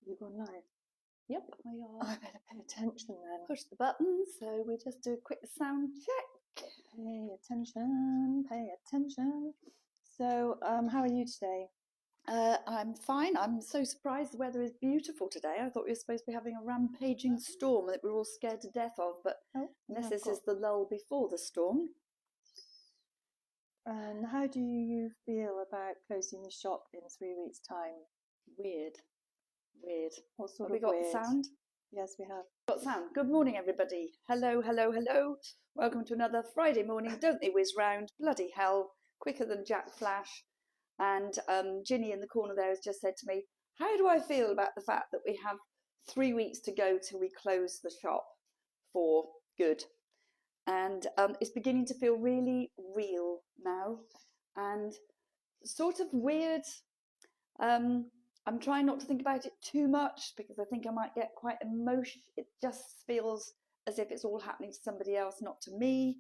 You gone live? Yep, we are. I better pay attention then. Push the button, so we just do a quick sound check. Pay attention, pay attention. So, how are you today? I'm fine. I'm so surprised the weather is beautiful today. I thought we were supposed to be having a rampaging storm that we're all scared to death of, but unless this is the lull before the storm. And how do you feel about closing the shop in 3 weeks' time? Weird. What sort Have of we got weird? sound? Yes, we have. Got sound. Good morning, everybody. Hello. Welcome to another Friday morning. Don't they whiz round? Bloody hell. Quicker than Jack Flash. And Ginny in the corner there has just said to me, how do I feel about the fact that we have 3 weeks to go till we close the shop for good? And it's beginning to feel really real now and sort of weird. I'm trying not to think about it too much because I think I might get quite emotional. It just feels as if it's all happening to somebody else, not to me.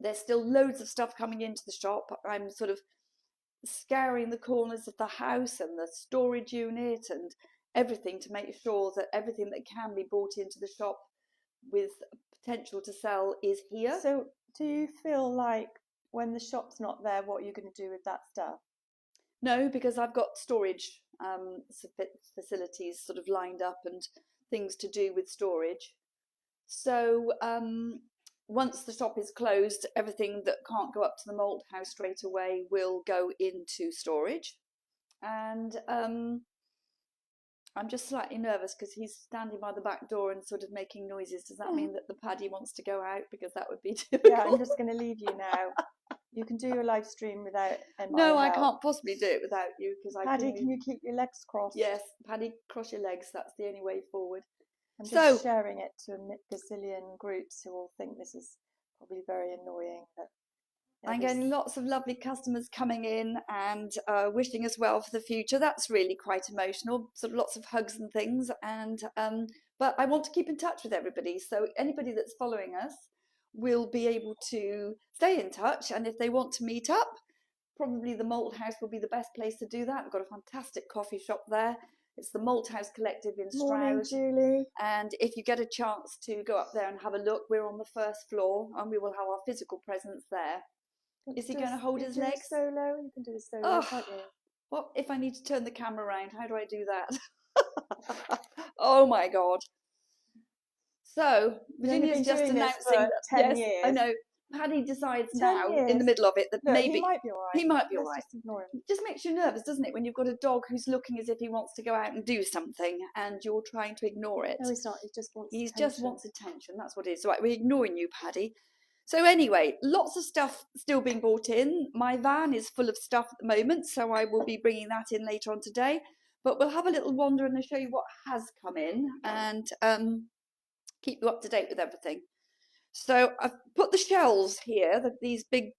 There's still loads of stuff coming into the shop. I'm sort of scouring the corners of the house and the storage unit and everything to make sure that everything that can be brought into the shop with potential to sell is here. So, do you feel like when the shop's not there, what are you going to do with that stuff? No, because I've got storage facilities sort of lined up and things to do with storage. So once the shop is closed, everything that can't go up to the Malthouse straight away will go into storage. And I'm just slightly nervous because he's standing by the back door and sort of making noises. Does that mean that the Paddy wants to go out? Because that would be typical. Yeah, I'm just going to leave you now. You can do your live stream without No, I can't possibly do it without you because Paddy, can you keep your legs crossed? Yes, Paddy, cross your legs. That's the only way forward. I'm just sharing it to a gazillion groups who all think this is probably very annoying. But I'm getting lots of lovely customers coming in and wishing us well for the future. That's really quite emotional. Sort of lots of hugs and things. And but I want to keep in touch with everybody. So anybody that's following us will be able to stay in touch. And if they want to meet up, probably the Malthouse will be the best place to do that. We've got a fantastic coffee shop there. It's the Malthouse Collective in Stroud. Morning, Julie. And if you get a chance to go up there and have a look, we're on the first floor and we will have our physical presence there. Is he going to hold his legs? Solo? You can do a solo, can't you? What if I need to turn the camera around? How do I do that? Oh my God. So, Virginia's just announcing that 10 years. I know. Paddy decides now, in the middle of it, that maybe he might be all right. He might be all right. Just ignore him. It just makes you nervous, doesn't it, when you've got a dog who's looking as if he wants to go out and do something and you're trying to ignore it. No, he's not. He just wants attention. Just wants attention. That's what it is. Right, we're ignoring you, Paddy. So anyway, lots of stuff still being brought in. My van is full of stuff at the moment, so I will be bringing that in later on today. But we'll have a little wander and I'll show you what has come in and keep you up to date with everything. So I've put the shells here, these big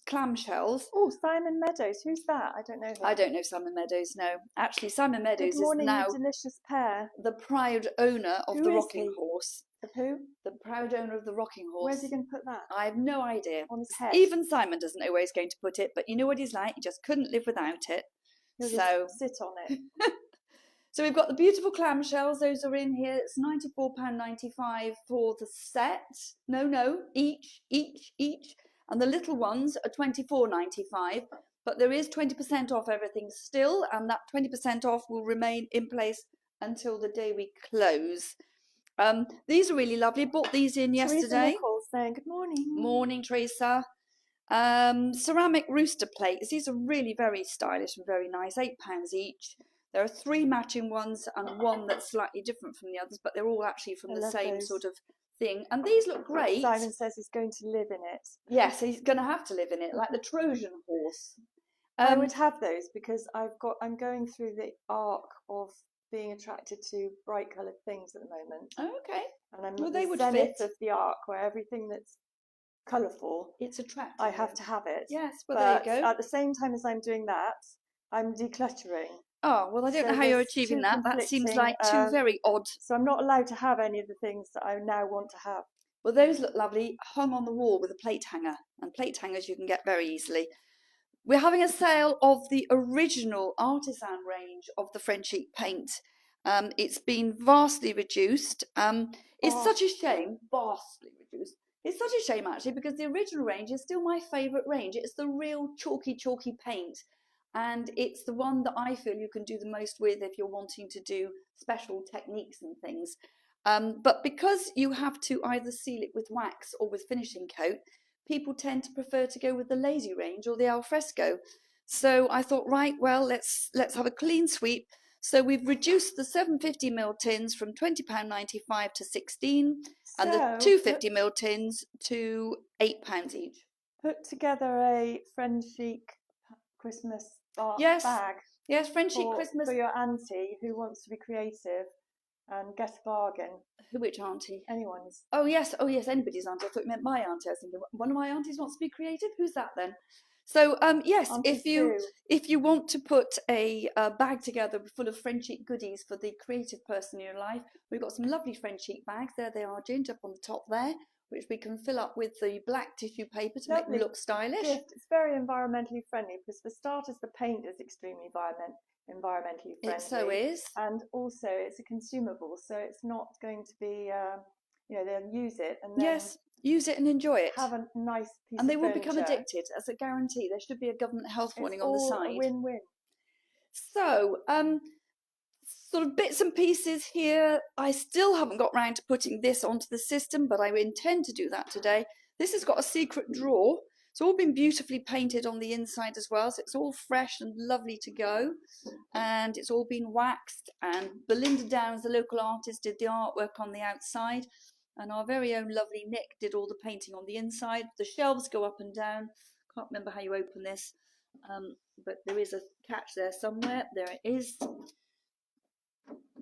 clam shells. Oh, Simon Meadows. Who's that? I don't know him. I don't know Simon Meadows, no. Actually, Simon Meadows Good morning, is now delicious pair. The proud owner of the rocking horse. Of who? The proud owner of the rocking horse. Where's he going to put that? I have no idea. On his head? Even Simon doesn't know where he's going to put it, but you know what he's like. He just couldn't live without it. He'll just sit on it. So we've got the beautiful clamshells. Those are in here. It's £94.95 for the set. No, each. And the little ones are £24.95. But there is 20% off everything still, and that 20% off will remain in place until the day we close. These are really lovely. Bought these in yesterday. Saying good morning. Morning, Teresa. Ceramic rooster plates. These are really very stylish and very nice. £8 each. There are 3 matching ones and one that's slightly different from the others, but they're all actually from the same sort of thing. And these look great. Simon says he's going to live in it. Yes, he's going to have to live in it, like the Trojan horse. I would have those because I'm going through the arc of being attracted to bright coloured things at the moment. Oh, okay. And I'm well, they would zenith fit of the arc where everything that's colourful, it's attractive. I have to have it. Yes, well, but there you go. At the same time as I'm doing that, I'm decluttering. Oh, well, I don't know how you're achieving that. That seems like two very odd. So I'm not allowed to have any of the things that I now want to have. Well, those look lovely, hung on the wall with a plate hanger. And plate hangers you can get very easily. we're having a sale of the original Artisan range of the Frenchic paint. It's been vastly reduced. It's such a shame, vastly reduced. It's such a shame actually, because the original range is still my favourite range. It's the real chalky paint, and it's the one that I feel you can do the most with if you're wanting to do special techniques and things. But because you have to either seal it with wax or with finishing coat, people tend to prefer to go with the lazy range or the alfresco. So I thought, right, well, let's have a clean sweep. So we've reduced the 750ml tins from £20.95 to 16, and the 250ml tins to £8 each. Put together a Frenchic Christmas bag. Yes, Frenchic Christmas for your auntie who wants to be creative and get a bargain. Which auntie? Anyone's. Oh yes, anybody's auntie. I thought you meant my auntie. I was thinking, one of my aunties wants to be creative. Who's that then? So yes, if you want to put a bag together full of Frenchic goodies for the creative person in your life, we've got some lovely Frenchic bags. There they are, Ginger, up on the top there, which we can fill up with the black tissue paper to make them look stylish. It's very environmentally friendly, because for starters, the paint is extremely environmentally friendly. It so is. And also it's a consumable, so it's not going to be, they'll use it and then... Yes. Use it and enjoy it. Have a nice piece and they of will furniture. Become addicted, as a guarantee. There should be a government health warning on the side. It's all a win-win. So, sort of bits and pieces here. I still haven't got round to putting this onto the system, but I intend to do that today. This has got a secret drawer. It's all been beautifully painted on the inside as well, so it's all fresh and lovely to go. And it's all been waxed, and Belinda Downs, the local artist, did the artwork on the outside. And our very own lovely Nick did all the painting on the inside. The shelves go up and down. Can't remember how you open this, but there is a catch there somewhere. There it is.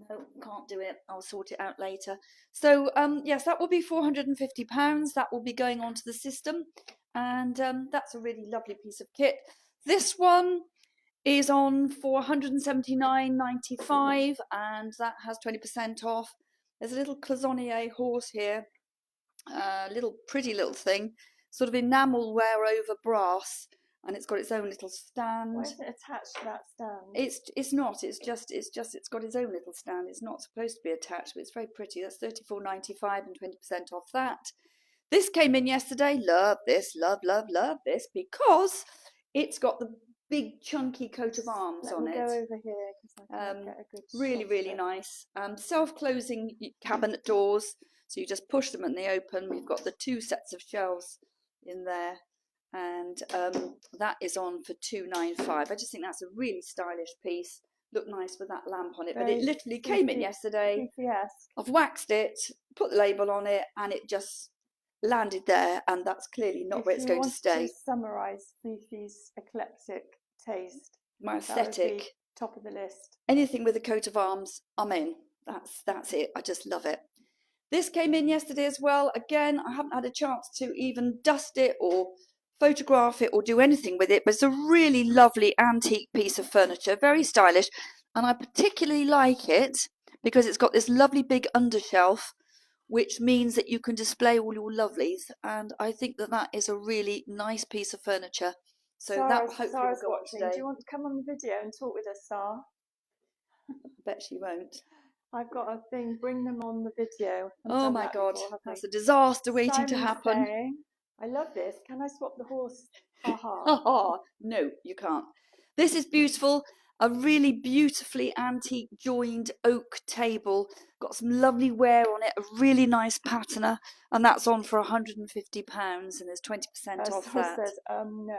No, can't do it. I'll sort it out later. So yes, that will be £450. That will be going onto the system, and that's a really lovely piece of kit. This one is on for £179.95, and that has 20% off. There's a little cloisonnier horse here, pretty little thing, sort of enamel wear over brass, and it's got its own little stand. Why is it attached to that stand? It's not. It's got its own little stand. It's not supposed to be attached, but it's very pretty. That's £34.95 and 20% off that. This came in yesterday. Love this, love this, because it's got the big chunky coat of arms on it. Go over here because I can get a good really nice. Self-closing cabinet doors, so you just push them and they open. We've got the 2 sets of shelves in there, and that is on for £295. I just think that's a really stylish piece. Look nice with that lamp on it. But it literally came in yesterday. I've waxed it, put the label on it, and it just landed there, and that's clearly not where it's going to stay. If you want to summarise Fifi's eclectic taste, my aesthetic, top of the list. Anything with a coat of arms, I'm in. That's it. I just love it. This came in yesterday as well. Again, I haven't had a chance to even dust it or photograph it or do anything with it, but it's a really lovely antique piece of furniture, very stylish, and I particularly like it because it's got this lovely big undershelf, which means that you can display all your lovelies, and I think that is a really nice piece of furniture. So that hopefully will go on today. Do you want to come on the video and talk with us, Sarah? I bet she won't. I've got a thing, bring them on the video. Oh my God, that's a disaster waiting to happen. Saying, I love this. Can I swap the horse? No, you can't. This is beautiful. A really beautifully antique joined oak table. Got some lovely wear on it, a really nice patina, and that's on for £150, and there's 20% off that. No.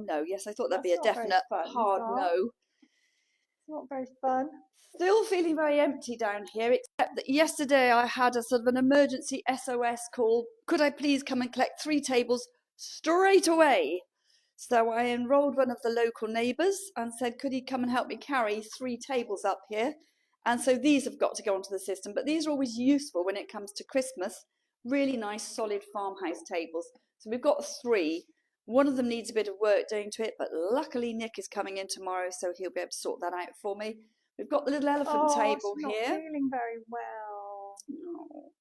No. Yes, I thought that'd be a definite hard no. It's not very fun. Still feeling very empty down here, except that yesterday I had a sort of an emergency SOS call. Could I please come and collect 3 tables straight away? So I enrolled one of the local neighbours and said, could he come and help me carry 3 tables up here? And so these have got to go onto the system, but these are always useful when it comes to Christmas. Really nice, solid farmhouse tables. So we've got 3. One of them needs a bit of work doing to it, but luckily Nick is coming in tomorrow, so he'll be able to sort that out for me. We've got the little elephant table she's here. Not feeling very well. No.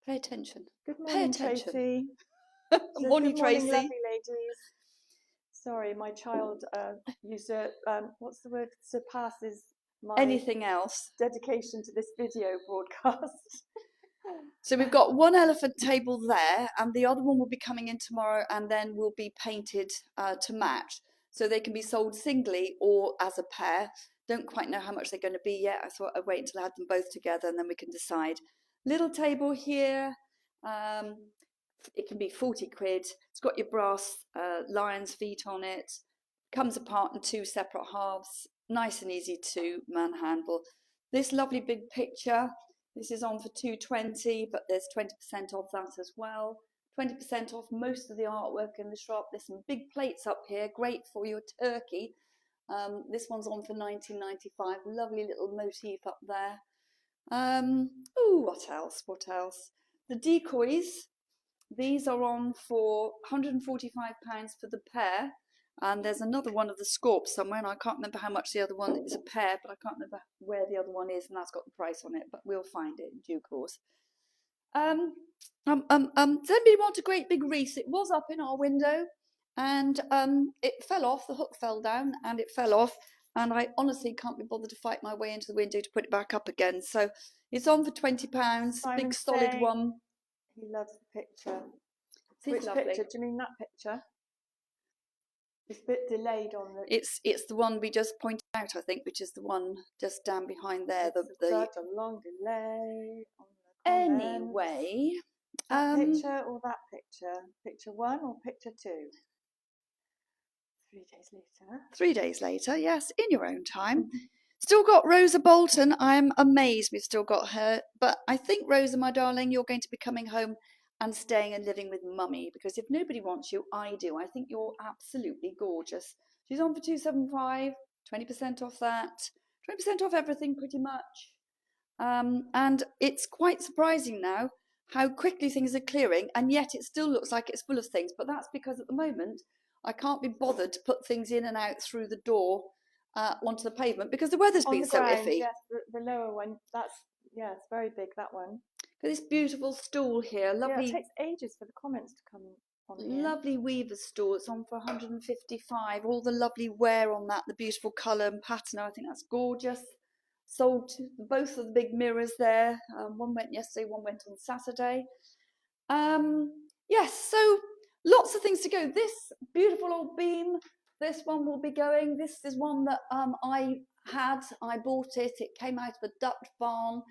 Pay attention. Good morning, Pay attention. Tracy. Morning, Tracy. Lovely ladies. Sorry, my child what's the word? Surpasses my Anything else? dedication to this video broadcast. So we've got one elephant table there, and the other one will be coming in tomorrow, and then will be painted to match. So they can be sold singly or as a pair. Don't quite know how much they're going to be yet. I thought I'd wait until I had them both together, and then we can decide. Little table here. It can be 40 quid. It's got your brass lion's feet on it. Comes apart in 2 separate halves. Nice and easy to manhandle. This lovely big picture. This is on for £2.20, but there's 20% off that as well. 20% off most of the artwork in the shop. There's some big plates up here, great for your turkey. This one's on for £19.95. Lovely little motif up there. Oh, what else? What else? The decoys. These are on for £145 for the pair. And there's another one of the Scorps somewhere, and I can't remember how much the other one is a pair, but I can't remember where the other one is, and that's got the price on it, but we'll find it in due course. Does anybody want a great big wreath? It was up in our window, and it fell off, the hook fell down, and it fell off, and I honestly can't be bothered to fight my way into the window to put it back up again. So it's on for £20, big solid one. He loves the picture. Which picture? Do you mean that picture? It's a bit delayed on the... It's the one we just pointed out, I think, which is the one just down behind there. Such a long delay on the anyway, that picture or that picture? Picture 1 or picture 2? 3 days later. 3 days later, yes, in your own time. Still got Rosa Bolton. I'm amazed we've still got her. But I think, Rosa, my darling, you're going to be coming home and staying and living with Mummy, because if nobody wants you, I do. I think you're absolutely gorgeous. She's on for £2.75, 20% off that, 20% off everything pretty much. And it's quite surprising now how quickly things are clearing, and yet it still looks like it's full of things. But that's because at the moment I can't be bothered to put things in and out through the door onto the pavement because the weather's been so iffy. Yes, the lower one, it's very big, that one. This beautiful stool here, lovely. Yeah, it takes ages for the comments to come on here. Lovely weaver stool. It's on for £155. All the lovely wear on that, the beautiful colour and pattern. I think that's gorgeous. Sold both of the big mirrors there. One went yesterday, one went on Saturday. Yes, so lots of things to go. This beautiful old beam, this one will be going. This is one that I bought it. It came out of a Dutch barn.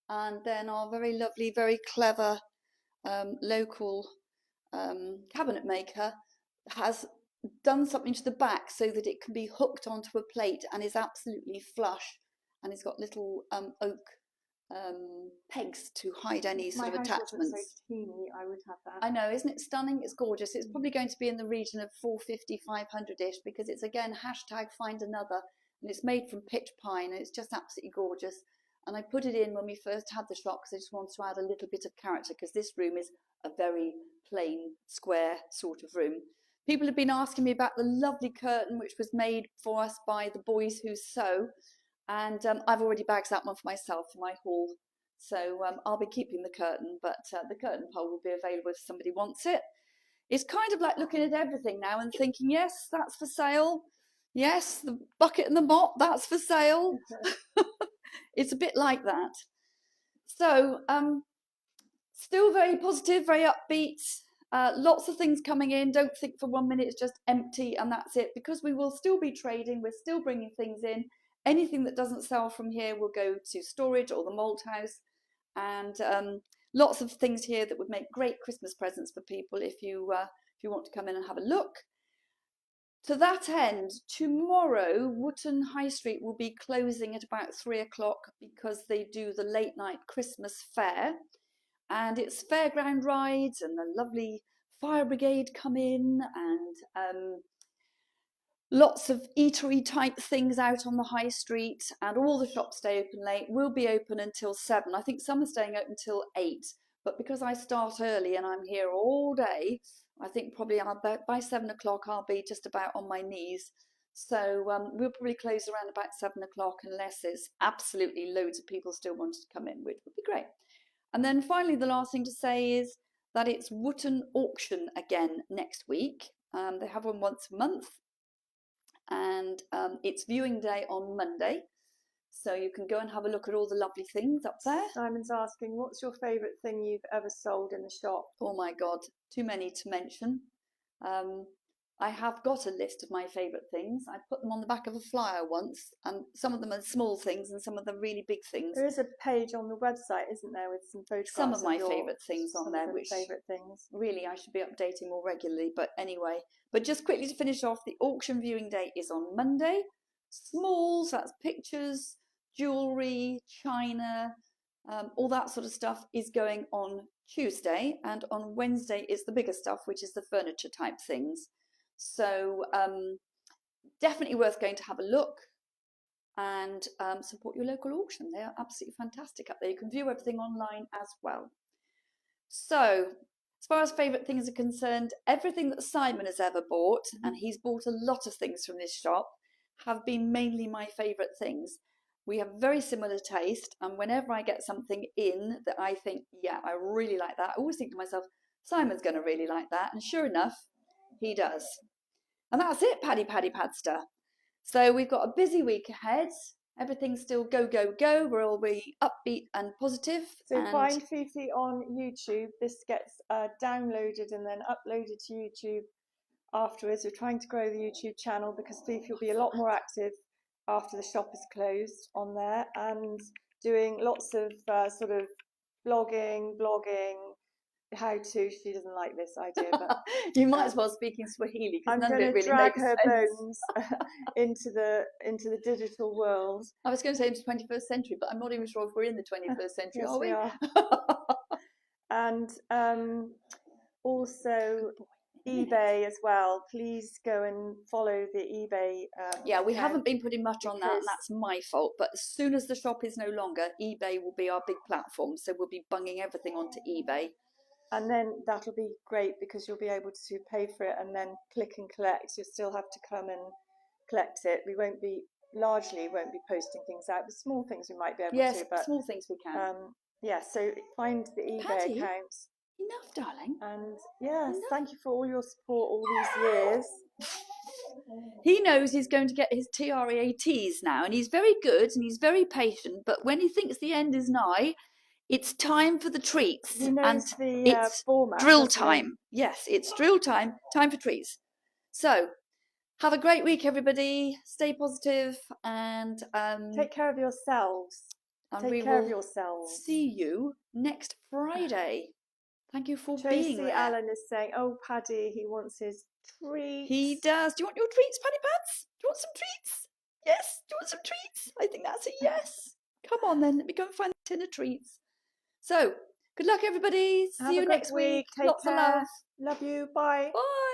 And then our very lovely, very clever local cabinet maker has done something to the back so that it can be hooked onto a plate and is absolutely flush. And it's got little oak pegs to hide any sort of attachments. So teeny, I would have that. I know, isn't it stunning? It's gorgeous. It's probably going to be in the region of 450, 500-ish, because it's again #find another, and it's made from pitch pine, and it's just absolutely gorgeous. And I put it in when we first had the shop because I just wanted to add a little bit of character, because this room is a very plain, square sort of room. People have been asking me about the lovely curtain which was made for us by the boys who sew, and I've already bagged that one for myself for my haul. So I'll be keeping the curtain, but the curtain pole will be available if somebody wants it. It's kind of like looking at everything now and thinking, yes, that's for sale. Yes, the bucket and the mop, that's for sale. It's a bit like that. So still very positive, very upbeat. Lots of things coming in. Don't think for 1 minute it's just empty and that's it, because we will still be trading. We're still bringing things in. Anything that doesn't sell from here will go to storage or the Malthouse. And lots of things here that would make great Christmas presents for people if you want to come in and have a look. To that end, tomorrow Wotton High Street will be closing at about 3 o'clock because they do the late night Christmas fair, and it's fairground rides and the lovely fire brigade come in, and lots of eatery type things out on the high street, and all the shops stay open late. We'll be open until 7. I think some are staying open until 8, but because I start early and I'm here all day, I think probably by 7 o'clock I'll be just about on my knees. So we'll probably close around about 7 o'clock unless there's absolutely loads of people still wanting to come in, which would be great. And then finally, the last thing to say is that it's Wotton auction again next week. They have one once a month. and it's viewing day on Monday. So you can go and have a look at all the lovely things up there. Simon's asking, what's your favourite thing you've ever sold in the shop? Oh my God, too many to mention. I have got a list of my favourite things. I put them on the back of a flyer once, and some of them are small things and some of them really big things. There is a page on the website, isn't there, with some photographs some of my your favourite things on there, which favourite things. Really I should be updating more regularly. But anyway, but just quickly to finish off, the auction viewing date is on Monday. Smalls, that's pictures, jewellery, china, all that sort of stuff is going on Tuesday, and on Wednesday is the bigger stuff, which is the furniture type things. So definitely worth going to have a look and support your local auction. They are absolutely fantastic up there. You can view everything online as well. So as far as favourite things are concerned, everything that Simon has ever bought, and he's bought a lot of things from this shop, have been mainly my favourite things. We have very similar taste, and whenever I get something in that I think, yeah, I really like that, I always think to myself, Simon's going to really like that, and sure enough, he does. And that's it, Paddy Padster. So we've got a busy week ahead. Everything's still go, go, go. We're all really upbeat and positive. So find Fifi on YouTube. This gets downloaded and then uploaded to YouTube afterwards. We're trying to grow the YouTube channel because Fifi will be a lot more active after the shop is closed on there, and doing lots of sort of blogging, how-to. She doesn't like this idea, but you might as well speak in Swahili. I'm going to drag her bones into the digital world. I was going to say into the 21st century, but I'm not even sure if we're in the 21st century, yes, are we? And also eBay as well. Please go and follow the eBay. Yeah, we haven't been putting much on that, and that's my fault. But as soon as the shop is no longer, eBay will be our big platform. So we'll be bunging everything onto eBay. And then that'll be great because you'll be able to pay for it and then click and collect. You'll still have to come and collect it. We won't be posting things out, but small things we might be able to. Yes, small things we can. Yeah, so find the eBay Paddy, accounts. Enough, darling. And yes, thank you for all your support all these years. He knows he's going to get his TREATs now, and he's very good and he's very patient, but when he thinks the end is nigh, it's time for the treats. He knows and it's format, drill time. Yes, it's drill time, time for treats. So have a great week, everybody. Stay positive and take care of yourselves. Take care of yourselves. See you next Friday. Thank you for being there. Tracy Allen is saying, oh, Paddy, he wants his treats. He does. Do you want your treats, Paddy Pads? Do you want some treats? Yes. Do you want some treats? I think that's a yes. Come on then. Let me go and find the tin of treats. So, good luck, everybody. See you next week. Take Lots care. of love. Love you. Bye. Bye.